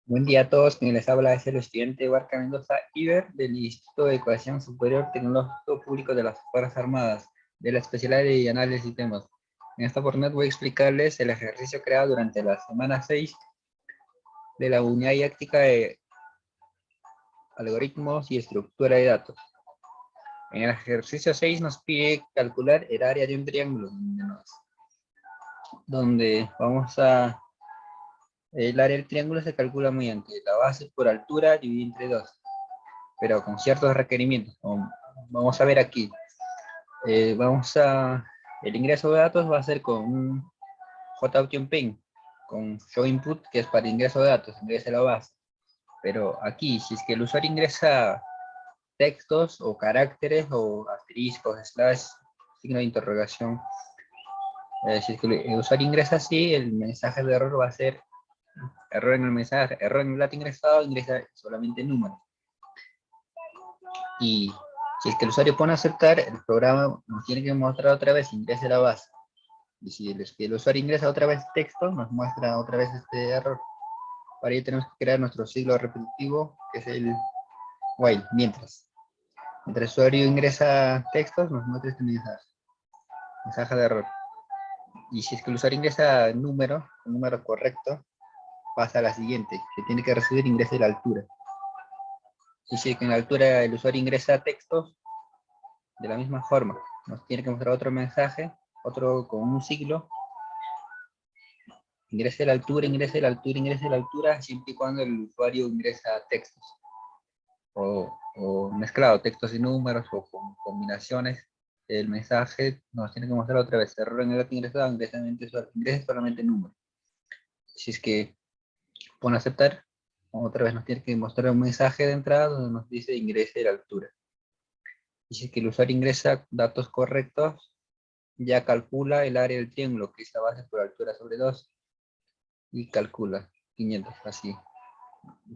Buen día a todos, quien les habla es el estudiante Huarca Mendoza Iber del Instituto de Educación Superior Tecnológico Público de las Fuerzas Armadas, de la especialidad de análisis de sistemas. En esta oportunidad voy a explicarles el ejercicio creado durante la semana 6 de la unidad didáctica de algoritmos y estructura de datos. En el ejercicio 6 nos pide calcular el área de un triángulo, donde el área del triángulo se calcula mediante la base por altura dividida entre 2, pero con ciertos requerimientos. Vamos a ver aquí. Eh, vamos a, el ingreso de datos va a ser con un JOutInPen, con showInput, que es para ingreso de datos, ingresa la base. Pero aquí, si es que el usuario ingresa textos o caracteres o asteriscos, slash, signo de interrogación, si es que el usuario ingresa así, el mensaje de error va a ser error en el mensaje, error en el dato ingresado, ingresa solamente número. Y si es que el usuario pone a aceptar, el programa nos tiene que mostrar otra vez ingrese la base. Y si el usuario ingresa otra vez texto, nos muestra otra vez este error. Para ello tenemos que crear nuestro ciclo repetitivo, que es el while, mientras. Mientras el usuario ingresa textos, nos muestra este mensaje de error. Y si es que el usuario ingresa número, un número correcto, pasa a la siguiente, que tiene que recibir ingrese la altura. Y si es que en la altura el usuario ingresa textos, de la misma forma, nos tiene que mostrar otro mensaje, otro con un siglo, ingrese la altura, ingrese la altura, ingrese la altura, siempre y cuando el usuario ingresa textos. O mezclado, textos y números, o con combinaciones. El mensaje nos tiene que mostrar otra vez, error en el dato ingresado, ingresa solamente número. Si es que pone aceptar, otra vez nos tiene que mostrar un mensaje de entrada donde nos dice ingrese la altura. Y si es que el usuario ingresa datos correctos, ya calcula el área del triángulo, que es la base por altura sobre 2, y calcula 500, así.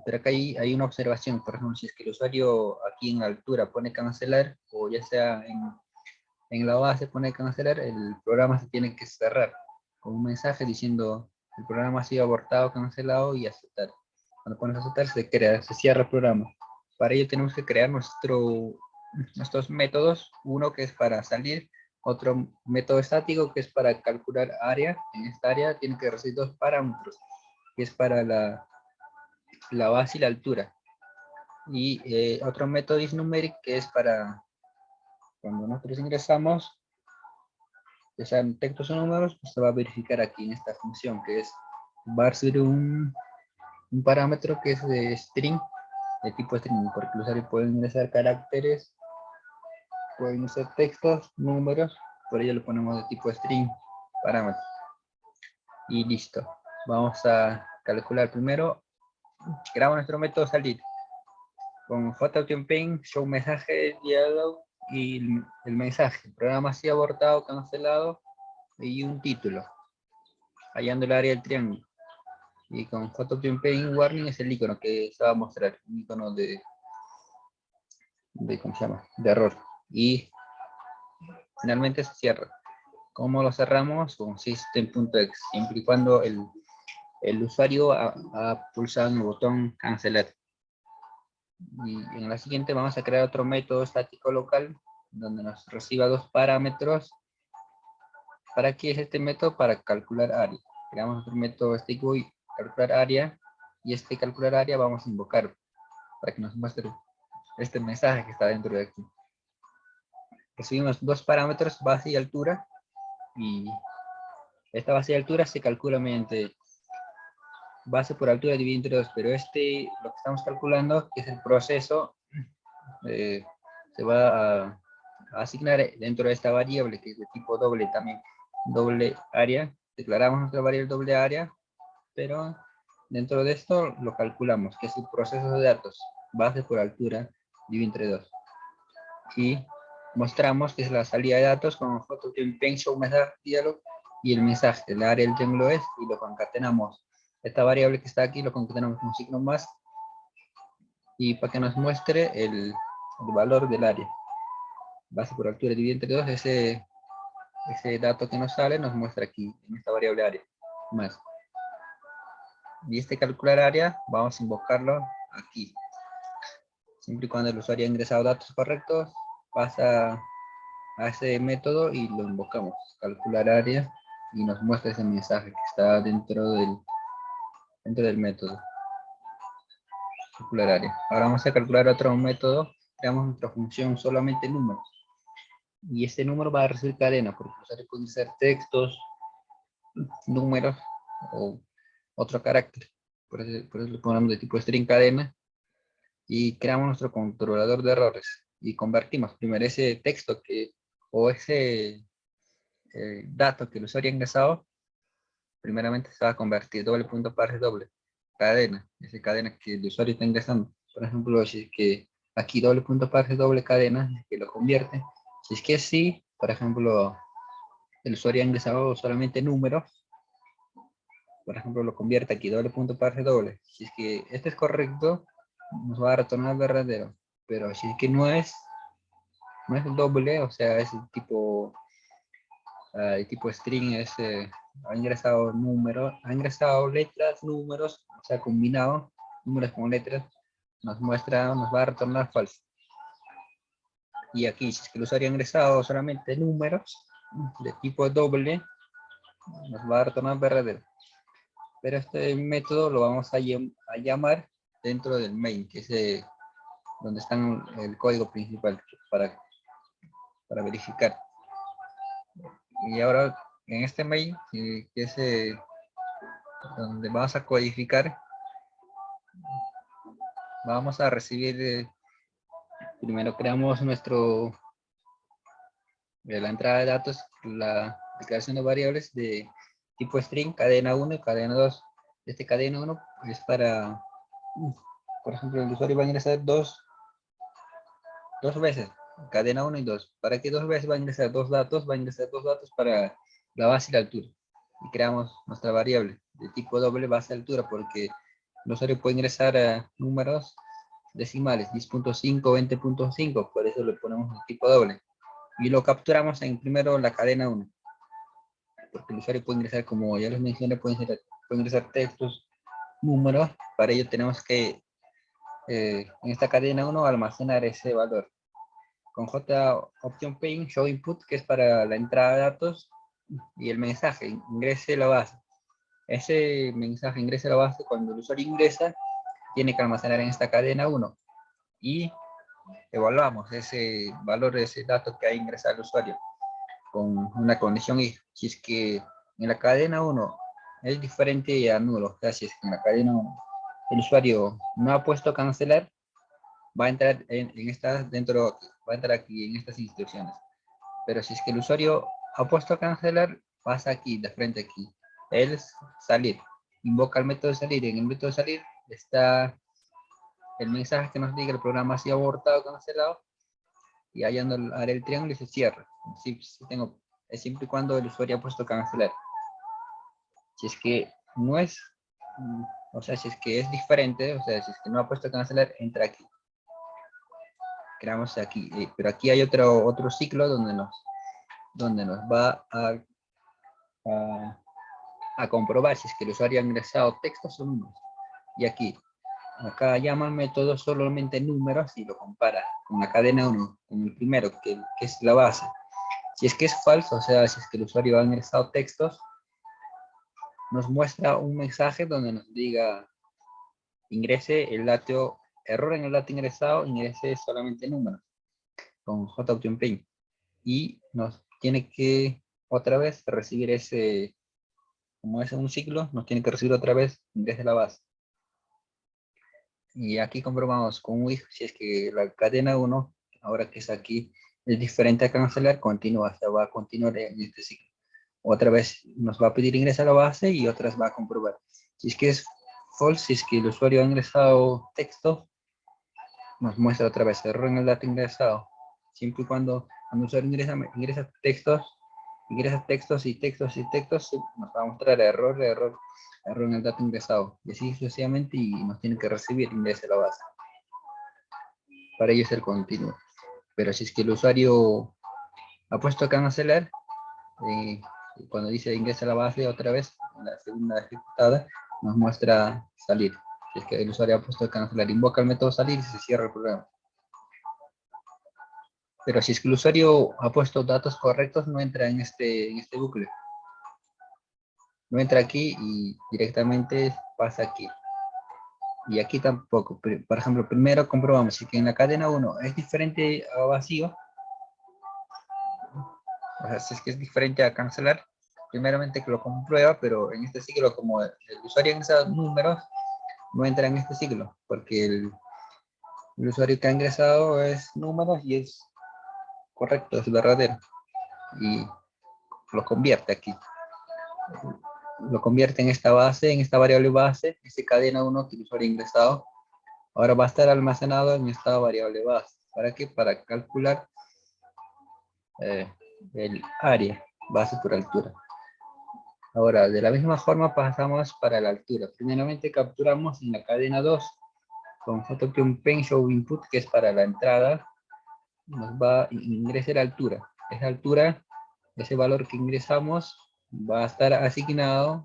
Pero acá hay una observación, por ejemplo, si es que el usuario aquí en altura pone cancelar, o ya sea en la base pone cancelar, el programa se tiene que cerrar con un mensaje diciendo el programa ha sido abortado, cancelado y aceptar. Cuando pones aceptar se cierra el programa. Para ello tenemos que crear nuestros métodos, uno que es para salir, otro método estático que es para calcular área. En esta área tiene que recibir dos parámetros, que es para la base y la altura. Y otro método isNumeric que es para cuando nosotros ingresamos, ya sean textos o números, pues se va a verificar aquí en esta función que va a recibir un parámetro que es de string, de tipo string, porque el usuario puede ingresar caracteres, puede ingresar textos, números, por ello lo ponemos de tipo string parámetro. Y listo. Vamos a calcular primero, creamos nuestro método salir con JOutInPen, show mensaje, diálogo y el mensaje, programa así abortado, cancelado y un título, hallando el área del triángulo. Y con JOutInPen warning es el icono que se va a mostrar, un icono ¿cómo se llama? De error. Y finalmente se cierra. ¿Cómo lo cerramos? Con system.exe, siempre y cuando el usuario ha pulsado en el botón cancelar. Y en la siguiente vamos a crear otro método estático local donde nos reciba dos parámetros. ¿Para qué es este método? Para calcular área. Creamos otro método estático y calcular área, y este calcular área vamos a invocar para que nos muestre este mensaje que está dentro de aquí. Recibimos dos parámetros, base y altura, y esta base y altura se calcula mediante base por altura dividido entre 2, pero lo que estamos calculando, que es el proceso, se va a asignar dentro de esta variable, que es de tipo doble también, doble área. Declaramos nuestra variable doble área, pero dentro de esto lo calculamos, que es el proceso de datos, base por altura dividido entre 2. Y mostramos que es la salida de datos con JOutInPen show mensaje diálogo y el mensaje, el área del triángulo es, y lo concatenamos. Esta variable que está aquí lo concatenamos con un signo más y para que nos muestre el valor del área. Base por altura dividido entre 2, ese dato que nos sale nos muestra aquí en esta variable área más. Y este calcular área vamos a invocarlo aquí. Siempre y cuando el usuario ha ingresado datos correctos, pasa a ese método y lo invocamos. Calcular área y nos muestra ese mensaje que está dentro del método. Calcular área. Ahora vamos a calcular otro método. Creamos nuestra función solamente números. Y este número va a recibir cadena, porque el usuario puede ser textos, números o otro carácter. Por eso lo ponemos de tipo string cadena y creamos nuestro controlador de errores y convertimos primero ese texto o ese dato que el usuario ha ingresado, primeramente se va a convertir doble punto parse doble cadena, esa cadena que el usuario está ingresando. Por ejemplo, si es que aquí doble punto parse doble cadena, que lo convierte. Si es que sí, por ejemplo, el usuario ha ingresado solamente números, por ejemplo, lo convierte aquí doble punto parse doble. Si es que este es correcto, nos va a retornar verdadero. Pero si es que no es doble, o sea, es el tipo string, ha ingresado números, ha ingresado letras, números, o sea, combinado, números con letras, nos va a retornar falso. Y aquí, si es que el usuario ha ingresado solamente números de tipo doble, nos va a retornar verdadero. Pero este método lo vamos a llamar dentro del main, que es donde está el código principal para verificar. Y ahora en este main, que es donde vamos a codificar, vamos a recibir, primero creamos la entrada de datos, la declaración de variables de tipo string, cadena 1 y cadena 2. Este cadena 1 es para, por ejemplo, el usuario va a ingresar dos veces, cadena 1 y 2. ¿Para qué dos veces va a ingresar dos datos? Va a ingresar dos datos para la base y la altura. Y creamos nuestra variable de tipo doble base y altura, porque el usuario puede ingresar números decimales, 10.5, 20.5, por eso le ponemos el tipo doble. Y lo capturamos en primero la cadena 1, porque el usuario puede ingresar, como ya les mencioné, puede ingresar textos, números. Para ello tenemos que, en esta cadena 1, almacenar ese valor. Con JOptionPaint, show input, que es para la entrada de datos, y el mensaje, ingrese la base. Ese mensaje, ingrese la base, cuando el usuario ingresa, tiene que almacenar en esta cadena 1. Y evaluamos ese valor de ese dato que ha ingresado el usuario con una condición y si es que en la cadena 1 es diferente a nulo, o sea, si es que en la cadena 1 el usuario no ha puesto cancelar, va a entrar va a entrar aquí en estas instrucciones. Pero si es que el usuario ha puesto cancelar, pasa aquí, de frente aquí. El salir. Invoca el método de salir. En el método de salir está el mensaje que nos diga el programa ha sido abortado, cancelado. Y allá haré el triángulo y se cierra. Es siempre y cuando el usuario ha puesto cancelar. Si es que no es, o sea, si es que es diferente, o sea, si es que no ha puesto cancelar, entra aquí. Creamos aquí, pero aquí hay otro ciclo donde nos va a comprobar si es que el usuario ha ingresado textos o números. Y acá llama al método solamente números y lo compara con la cadena 1, con el primero, que es la base. Si es que es falso, o sea, si es que el usuario ha ingresado textos, nos muestra un mensaje donde nos diga ingrese el dato, error en el dato ingresado, ingrese solamente números con JOptionPaint. Y nos tiene que otra vez recibir como es un ciclo, nos tiene que recibir otra vez desde la base. Y aquí comprobamos con un si es que la cadena 1, ahora que es aquí, es diferente a cancelar, continúa, o sea, va a continuar en este ciclo. Otra vez nos va a pedir ingresar a la base y otras va a comprobar. Si es que es false, si es que el usuario ha ingresado texto, nos muestra otra vez error en el dato ingresado. Siempre y cuando el usuario ingresa textos y textos y textos, nos va a mostrar error en el dato ingresado. Y así sucesivamente y nos tiene que recibir ingresa a la base. Para ello es el continuo. Pero si es que el usuario ha puesto a cancelar, cuando dice ingresa a la base otra vez, en la segunda ejecutada, nos muestra salir. Si es que el usuario ha puesto cancelar, invoca el método salir y se cierra el programa. Pero si es que el usuario ha puesto datos correctos, no entra en este bucle. No entra aquí y directamente pasa aquí. Y aquí tampoco. Por ejemplo, primero comprobamos si que en la cadena 1 es diferente a vacío. O sea, si es que es diferente a cancelar, primeramente que lo comprueba, pero en este ciclo, como el usuario ingresa números, no entra en este ciclo, porque el usuario que ha ingresado es números y es correcto, es verdadero. Y lo convierte aquí. Lo convierte en esta base, en esta variable base, esta cadena 1 que el usuario ha ingresado. Ahora va a estar almacenado en esta variable base. ¿Para qué? Para calcular el área, base por altura. Ahora, de la misma forma pasamos para la altura. Primeramente capturamos en la cadena 2 con photocube show input, que es para la entrada, nos va a ingresar la altura. Esa altura, ese valor que ingresamos, va a estar asignado,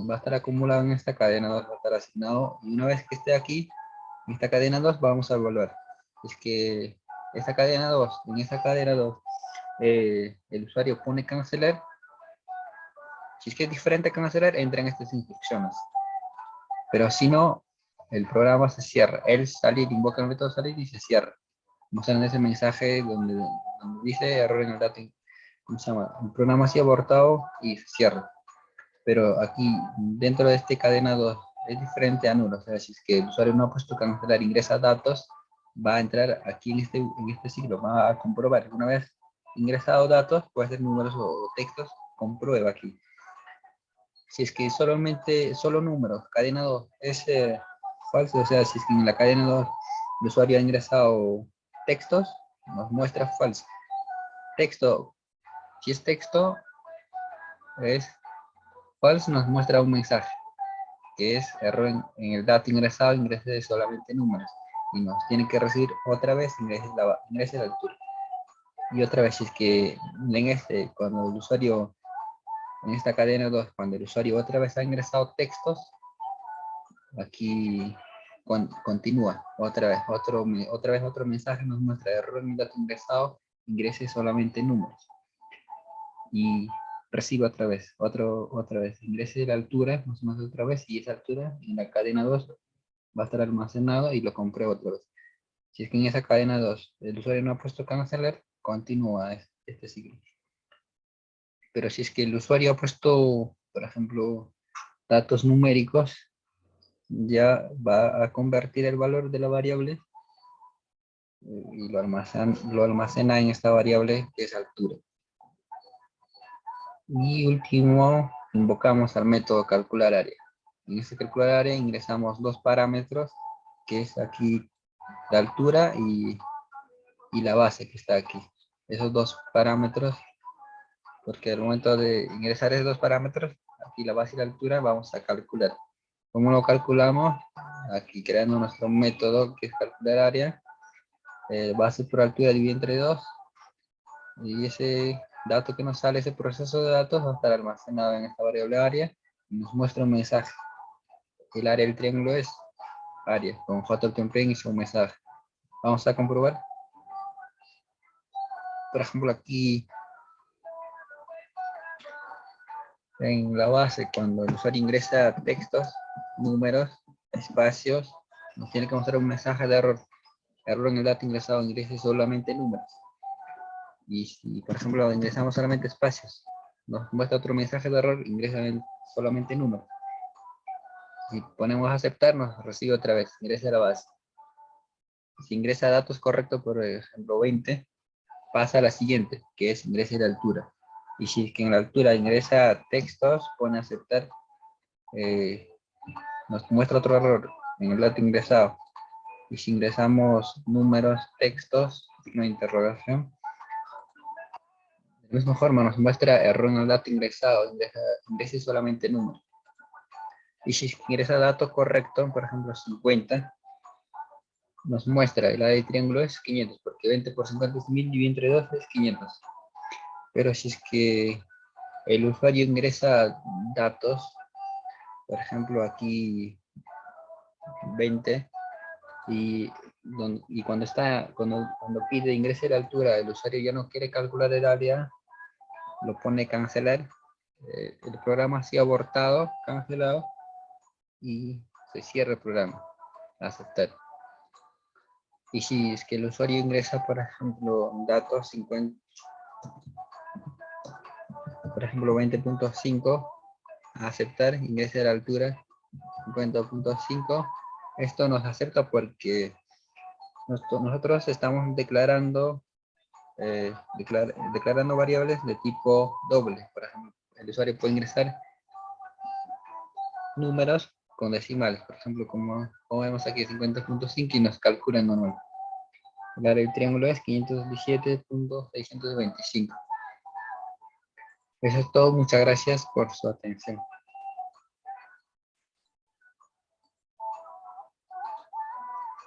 va a estar acumulado en esta cadena 2, va a estar asignado, y una vez que esté aquí, en esta cadena 2, vamos a evaluar. Es que esta cadena 2, en esta cadena 2, el usuario pone cancelar. Si es que es diferente a cancelar, entra en estas instrucciones. Pero si no, el programa se cierra. Él salir, invoca el método salir y se cierra. Muestran ese mensaje donde dice error en el dato, ¿cómo se llama? El programa ha sido abortado y se cierra. Pero aquí, dentro de este cadena 2, es diferente a nulo. O sea, si es que el usuario no ha puesto cancelar, ingresa datos, va a entrar aquí en este ciclo, va a comprobar. Una vez ingresado datos, puede ser números o textos, comprueba aquí. Si es que solo números, cadena 2, es falso, o sea, si es que en la cadena 2 el usuario ha ingresado textos, nos muestra falso. Texto, si es texto, es falso, nos muestra un mensaje, que es error en el dato ingresado, ingrese solamente números. Y nos tiene que recibir otra vez, ingrese la altura. Y otra vez, si es que cuando el usuario, en esta cadena 2, cuando el usuario otra vez ha ingresado textos, aquí continúa otra vez otro mensaje nos muestra error en el dato ingresado, ingrese solamente números y recibe otra vez, ingrese la altura, nos muestra otra vez y esa altura en la cadena 2 va a estar almacenado y lo comprueba otra vez. Si es que en esa cadena 2 el usuario no ha puesto cancelar, continúa este ciclo. Pero si es que el usuario ha puesto, por ejemplo, datos numéricos, ya va a convertir el valor de la variable y lo almacena en esta variable que es altura. Y último, invocamos al método calcular área. En este calcular área ingresamos dos parámetros, que es aquí la altura y la base que está aquí. Esos dos parámetros, porque al momento de ingresar esos dos parámetros, aquí la base y la altura, vamos a calcular. ¿Cómo lo calculamos? Aquí creando nuestro método que es calcular área. Base por altura dividido entre 2, y ese dato que nos sale, ese proceso de datos, va a estar almacenado en esta variable área y nos muestra un mensaje. El área del triángulo es área, con photocube y un mensaje. Vamos a comprobar. Por ejemplo, aquí en la base, cuando el usuario ingresa textos, números, espacios, nos tiene que mostrar un mensaje de error. Error en el dato ingresado, ingrese solamente números. Y si, por ejemplo, ingresamos solamente espacios, nos muestra otro mensaje de error, ingresa solamente números. Si ponemos aceptar, nos recibe otra vez, ingresa a la base. Si ingresa datos correctos, por ejemplo 20, pasa a la siguiente, que es ingrese la altura. Y si es que en la altura ingresa textos, pone aceptar, nos muestra otro error en el dato ingresado. Y si ingresamos números, textos, signo de interrogación, de la misma forma nos muestra error en el dato ingresado, ingrese solamente números. Y si ingresa dato correcto, por ejemplo 50, nos muestra el área de triángulo es 500, porque 20 por 50 es 1000 y entre 2 es 500. Pero si es que el usuario ingresa datos por ejemplo, aquí 20, y cuando pide ingrese la altura, el usuario ya no quiere calcular el área, lo pone cancelar, el programa ha sido abortado, cancelado, y se cierra el programa, aceptar. Y si es que el usuario ingresa, por ejemplo, datos 50, por ejemplo, 20.5, a aceptar, ingresa la altura 50.5, esto nos acepta porque nosotros estamos declarando declarando variables de tipo doble. Por ejemplo, el usuario puede ingresar números con decimales, por ejemplo, como vemos aquí 50.5 y nos calculan manual. El triángulo es 517.625. Eso es todo, muchas gracias por su atención.